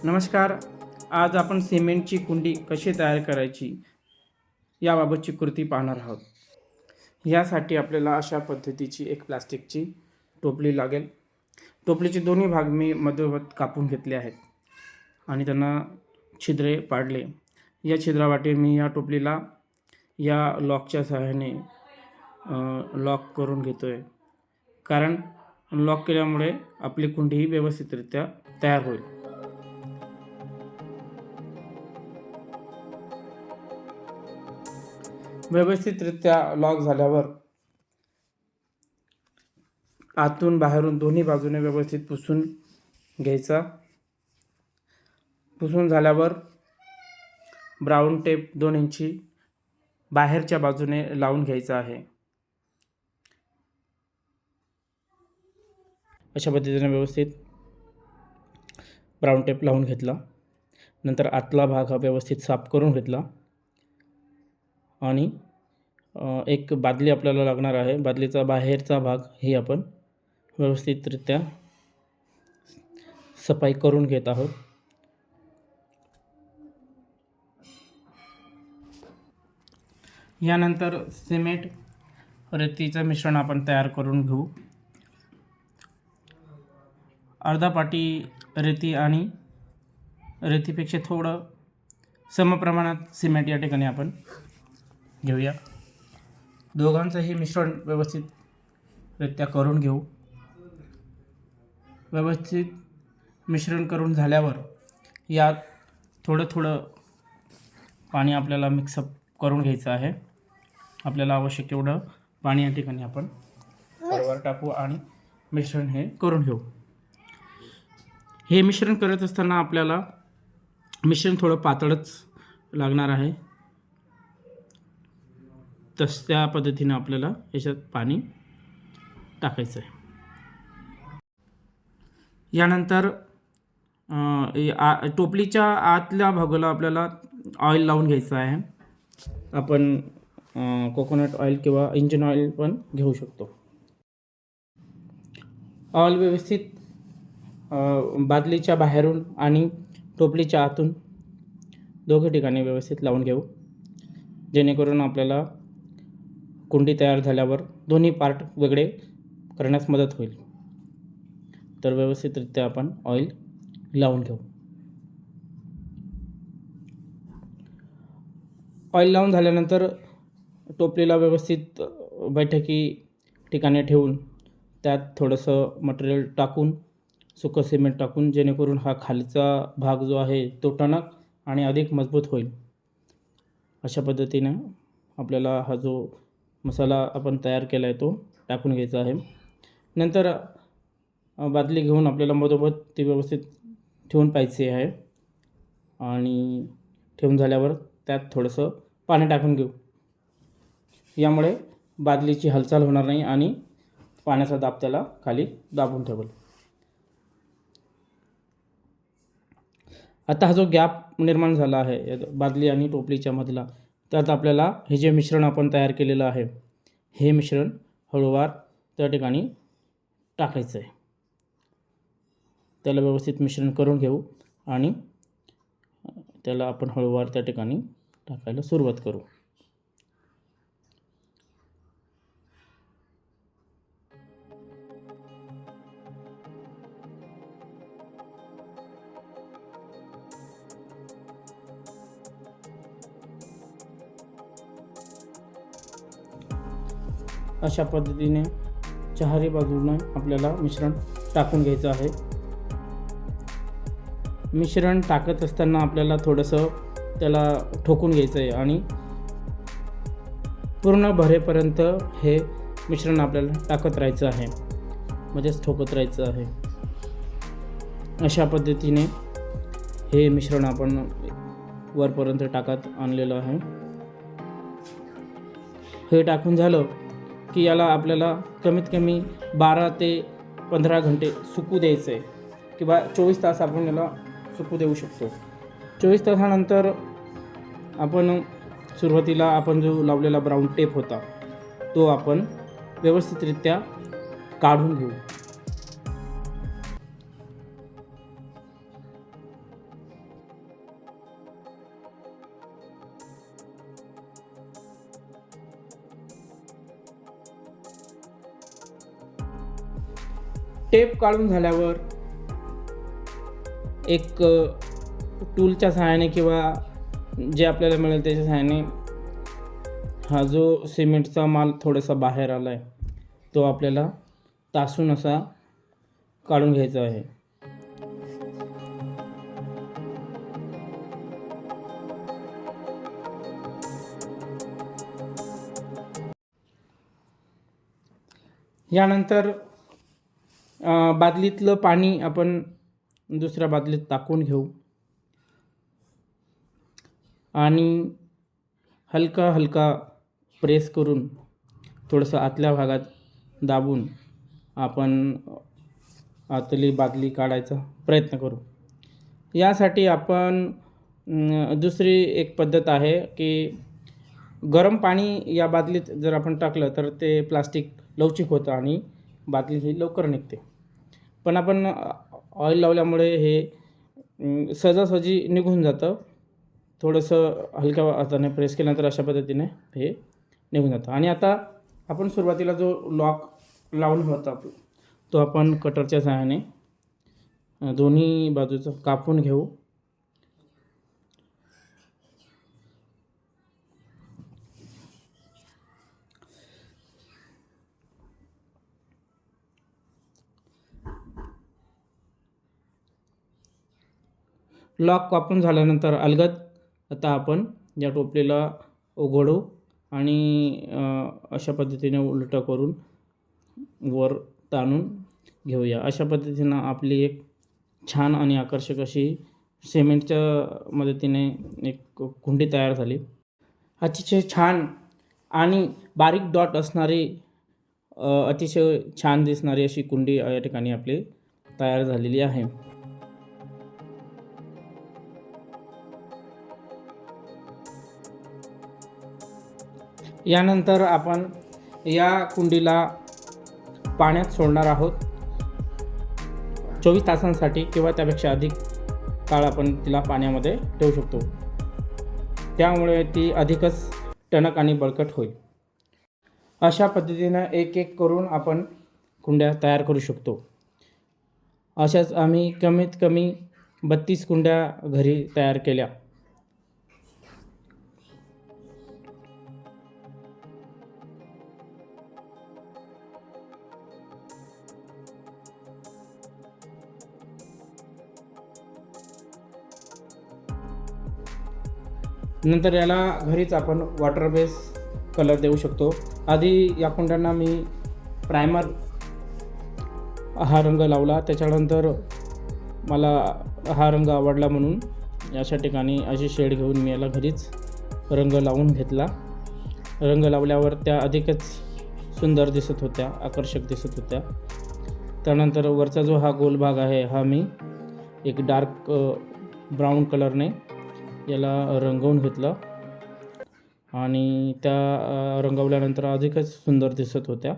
नमस्कार. आज आपण सिमेंटची कुंडी कशी तयार करायची याबाबतची कृती पाहणार आहोत. यासाठी आपल्याला अशा पद्धतीची एक प्लास्टिकची टोपली लागेल. टोपलीचे दोन्ही भाग मी मधोमध कापून घेतले आहेत आणि त्यांना छिद्रे पाडले. या छिद्रावाटे मी या टोपलीला या लॉकच्या सहाय्याने लॉक करून घेतो आहे, कारण लॉक केल्यामुळे आपली कुंडी ही व्यवस्थितरित्या तयार होईल. व्यवस्थितरित्या लॉक झाल्यावर आतून बाहेरून दोन्ही बाजूने व्यवस्थित पुसून घ्यायचा. पुसून झाल्यावर ब्राऊन टेप 2 इंची बाहेरच्या बाजूने लावून घ्यायचा आहे. अशा पद्धतीने व्यवस्थित ब्राऊन टेप लावून घेतला. नंतर आतला भाग हा व्यवस्थित साफ करून घेतला आणि एक बादली आपल्याला लागणार आहे. बादलीचा बाहेरचा भाग ही आपण व्यवस्थितरित्या सफाई करून घेत आहोत. यानंतर सिमेंट रेतीचं मिश्रण आपण तयार करून घेऊ. अर्धा पाटी रेती आणि रेतीपेक्षा थोडं समप्रमाणात सिमेंट या ठिकाणी आपण घेऊया. दोघांचंही मिश्रण व्यवस्थितरित्या करून घेऊ. व्यवस्थित मिश्रण करून झाल्यावर यात थोडं पाणी आपल्याला मिक्सअप करून घ्यायचं आहे. आपल्याला आवश्यक एवढं पाणी या ठिकाणी आपण वर टाकू आणि मिश्रण हे करून घेऊ. हे मिश्रण करत असताना आपल्याला मिश्रण थोडं पातळच लागणार आहे. त्या पद्धतीने आपल्याला याच्यात पाणी टाकायचं आहे. यानंतर टोपलीच्या आतल्या भागाला आपल्याला ऑइल लावून घ्यायचं आहे. आपण कोकोनट ऑइल किंवा इंजिन ऑइल पण घेऊ शकतो. ऑइल व्यवस्थित बादलीच्या बाहेरून आणि टोपलीच्या आतून दोघे ठिकाणी व्यवस्थित लावून घेऊ, जेणेकरून आपल्याला कुंडी तयार झाल्यावर दोन्ही पार्ट वेगळे करण्यास मदत होईल. तर व्यवस्थितरित्या आपण ऑइल लावून घेऊ. ऑइल लावून झाल्यानंतर टोपलीला व्यवस्थित बैठकी ठिकाणी ठेवून त्यात थोडंसं मटेरियल टाकून, सुकं सिमेंट टाकून, जेणेकरून हा खालचा भाग जो आहे तो टणक आणि अधिक मजबूत होईल. अशा पद्धतीने आपल्याला हा जो मसाला आपण तयार केला आहे तो टाकून घ्यायचा आहे. नंतर बादली घेऊन आपल्याला मधोमध ती व्यवस्थित ठेवून पाहिजे आहे आणि ठेवून झाल्यावर त्यात थोडंसं पाणी टाकून घेऊ. यामुळे बादलीची हालचाल होणार नाही आणि पाण्याचा दाब त्याला खाली दाबून ठेवेल. आता हा जो गॅप निर्माण झाला आहे बादली आणि टोपलीच्या मधला, त्यात आपल्याला हे जे मिश्रण आपण तयार केलेलं आहे हे मिश्रण हळूवार त्या ठिकाणी टाकायचं आहे. त्याला व्यवस्थित मिश्रण करून घेऊ आणि त्याला आपण हळूवार त्या ठिकाणी टाकायला सुरुवात करू. अशा पद्धतीने चारही बाजूने आपल्याला मिश्रण टाकून घ्यायचं आहे. मिश्रण टाकत असताना आपल्याला थोडंसं त्याला ठोकून घ्यायचं आहे आणि पूर्ण भरेपर्यंत हे मिश्रण आपल्याला टाकत राहायचं आहे, म्हणजेच ठोकत राहायचं आहे. अशा पद्धतीने हे मिश्रण आपण वरपर्यंत टाकत आणलेलं आहे. हे टाकून झालं की याला आपल्याला कमीत कमी 12 ते 15 घंटे सुकू द्यायचं आहे किंवा 24 तास आपण याला सुकू देऊ शकतो. 24 तासानंतर आपण सुरुवातीला आपण जो लावलेला ब्राऊन टेप होता तो आपण व्यवस्थितरित्या काढून घेऊ. टेप काढून झाल्यावर एक टूलच्या सहाय्याने किंवा जे आपल्याला मिळेल त्याच्या सहाय्याने हा जो सिमेंटचा माल थोडासा बाहेर आला आहे तो आपल्याला तासून असा काढून घ्यायचा आहे. यानंतर बादलीतलं पाणी आपण दुसऱ्या बादलीत टाकून घेऊ आणि हलका हलका प्रेस करून थोडंसं आतल्या भागात दाबून आपण आतली बादली काढायचा प्रयत्न करू. यासाठी आपण दुसरी एक पद्धत आहे की गरम पाणी या बादलीत जर आपण टाकलं तर ते प्लास्टिक लवचिक होतं आणि बादली ही लवकर निघते. पण आपण ऑइल लावल्यामुळे हे सहजासहजी निघून जातं. थोडंसं हलक्या हाताने प्रेस केल्यानंतर अशा पद्धतीने हे निघून जातं. आणि आता आपण सुरुवातीला जो लॉक लावून होता तो आपण कटरच्या सहाय्याने दोन्ही बाजूचं कापून घेऊ. लॉक कापून झाल्यानंतर अलगद आता आपण या टोपलीला उघडू आणि अशा पद्धतीने उलटं करून वर ताणून घेऊया. अशा पद्धतीनं आपली एक छान आणि आकर्षक अशी सिमेंटच्या मदतीने एक कुंडी तयार झाली. अतिशय छान आणि बारीक डॉट असणारी अतिशय छान दिसणारी अशी कुंडी या ठिकाणी आपली तयार झालेली आहे. यानंतर आपण या कुंडीला पाण्यात सोडणार आहोत 24 तासांसाठी किंवा त्यापेक्षा अधिक काळ आपण तिला पाण्यामध्ये ठेवू शकतो. त्यामुळे ती अधिकच टणक आणि बळकट होईल. अशा पद्धतीनं एक एक करून आपण कुंड्या तयार करू शकतो. अशाच आम्ही कमीत कमी 32 कुंड्या घरी तयार केल्या. नंतर याला घरीच आपण वॉटर बेस कलर देऊ शकतो. आधी या कुंड्यांना मी प्रायमर हा रंग लावला. त्याच्यानंतर मला हा रंग आवडला म्हणून अशा ठिकाणी अशी शेड घेऊन मी याला घरीच रंग लावून घेतला. रंग लावल्यावर त्या अधिकच सुंदर दिसत होत्या, आकर्षक दिसत होत्या. त्यानंतर वरचा जो हा गोल भाग आहे हा मी एक डार्क ब्राऊन कलरने याला रंगवून घेतलं आणि त्या रंगवल्यानंतर अधिकच सुंदर दिसत होत्या.